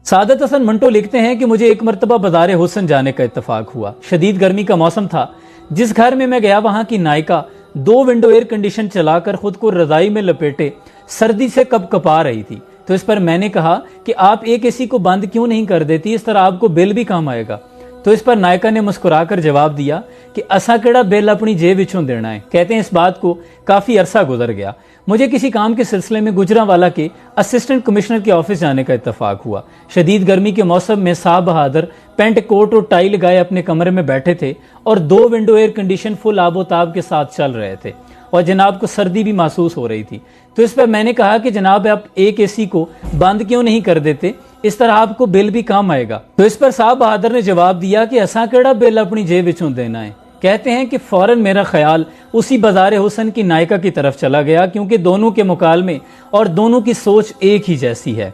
सादत हसन मंटो लिखते हैं कि मुझे एक मरतबा बाज़ार हुसन जाने का इत्तफाक हुआ। शदीद गर्मी का मौसम था। जिस घर में मैं गया वहां की नायिका 2 विंडो एयर कंडीशन चलाकर खुद को रजाई में लपेटे सर्दी से कपकपा रही थी। तो इस पर मैंने कहा कि आप एक एसी को बंद क्यों नहीं कर देती, इस तरह आपको बिल भी कम आएगा। तो इस पर नायिका ने मुस्कुराकर जवाब दिया कि असा केड़ा बिल अपनी जेब विचों देना है। कहते हैं इस बात को काफी अरसा गुजर गया। मुझे किसी काम के सिलसिले में गुजरांवाला के असिस्टेंट कमिश्नर के ऑफिस जाने का इत्तफाक हुआ। शदीद गर्मी के मौसम में साहब बहादुर पेंट कोट और टाई लगाए अपने कमरे में बैठे थे और 2 विंडो एयर कंडीशन फुल आबोताब के साथ चल रहे थे और जनाब को सर्दी भी महसूस हो रही थी। तो इस पर मैंने कहा कि जनाब आप एक एसी को बंद क्यों नहीं कर देते, इस तरह आपको बिल भी कम आएगा। तो इस पर साहब बहादुर ने जवाब दिया कि असा केड़ा बिल अपनी जेब विचों देना है। कहते हैं कि फौरन मेरा ख्याल उसी बाज़ार हुसन की नायिका की तरफ चला गया, क्योंकि दोनों के मुकालमे और दोनों की सोच एक ही जैसी है।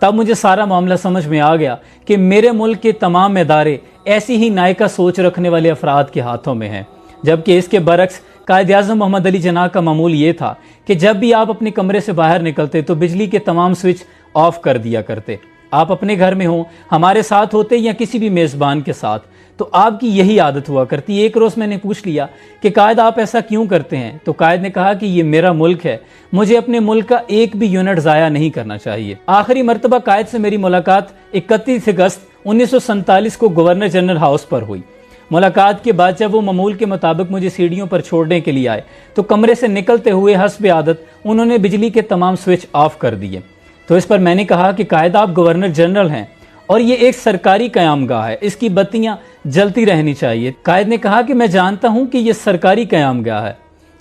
तब मुझे सारा मामला समझ में आ गया कि मेरे मुल्क के तमाम इदारे ऐसी ही नायिका सोच रखने वाले अफराद के हाथों में हैं। जबकि इसके बरक्स कायद-ए-आज़म मोहम्मद अली जिन्नाह का मामूल ये था कि जब भी आप अपने कमरे से बाहर निकलते तो बिजली के तमाम स्विच ऑफ कर दिया करते। आप अपने घर में हो, हमारे साथ होते या किसी भी मेज़बान के साथ, तो आपकी यही आदत हुआ करती। एक रोज़ मैंने पूछ लिया कि कायद आप ऐसा क्यों करते हैं। तो कायद ने कहा कि ये मेरा मुल्क है, मुझे अपने मुल्क का एक भी यूनिट ज़ाया नहीं करना चाहिए। आखिरी मरतबा कायद से मेरी मुलाकात 31 अगस्त 1947 को गवर्नर जनरल हाउस पर हुई। मुलाकात के बाद जब वो मामूल के मुताबिक मुझे सीढ़ियों पर छोड़ने के लिए आए तो कमरे से निकलते हुए हस्ब आदत उन्होंने बिजली के तमाम स्विच ऑफ कर दिए। तो इस पर मैंने कहा कि कायद आप गवर्नर जनरल हैं और ये एक सरकारी क़यामगाह है, इसकी बत्तियां जलती रहनी चाहिए। कायद ने कहा कि मैं जानता हूं कि ये सरकारी क़यामगाह है,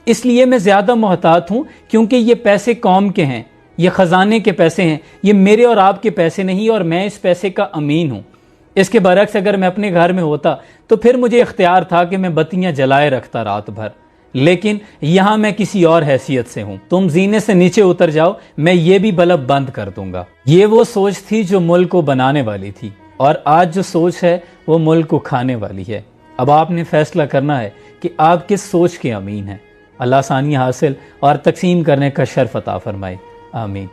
इसलिए मैं ज्यादा मोहतात हूं क्योंकि ये पैसे कौम के हैं, ये खजाने के पैसे हैं, ये मेरे और आपके पैसे नहीं, और मैं इस पैसे का अमीन हूं। इसके बरक्स अगर मैं अपने घर में होता तो फिर मुझे इख्तियार था कि मैं बत्तियां जलाए रखता रात भर, लेकिन यहां मैं किसी और हैसियत से हूं। तुम जीने से नीचे उतर जाओ, मैं ये भी बल्ब बंद कर दूंगा। ये वो सोच थी जो मुल्क को बनाने वाली थी, और आज जो सोच है वो मुल्क को खाने वाली है। अब आपने फैसला करना है कि आप किस सोच के अमीन हैं। अल्लाह आसानियां हासिल और तकसीम करने का शर्फ अता फरमाए। आमीन।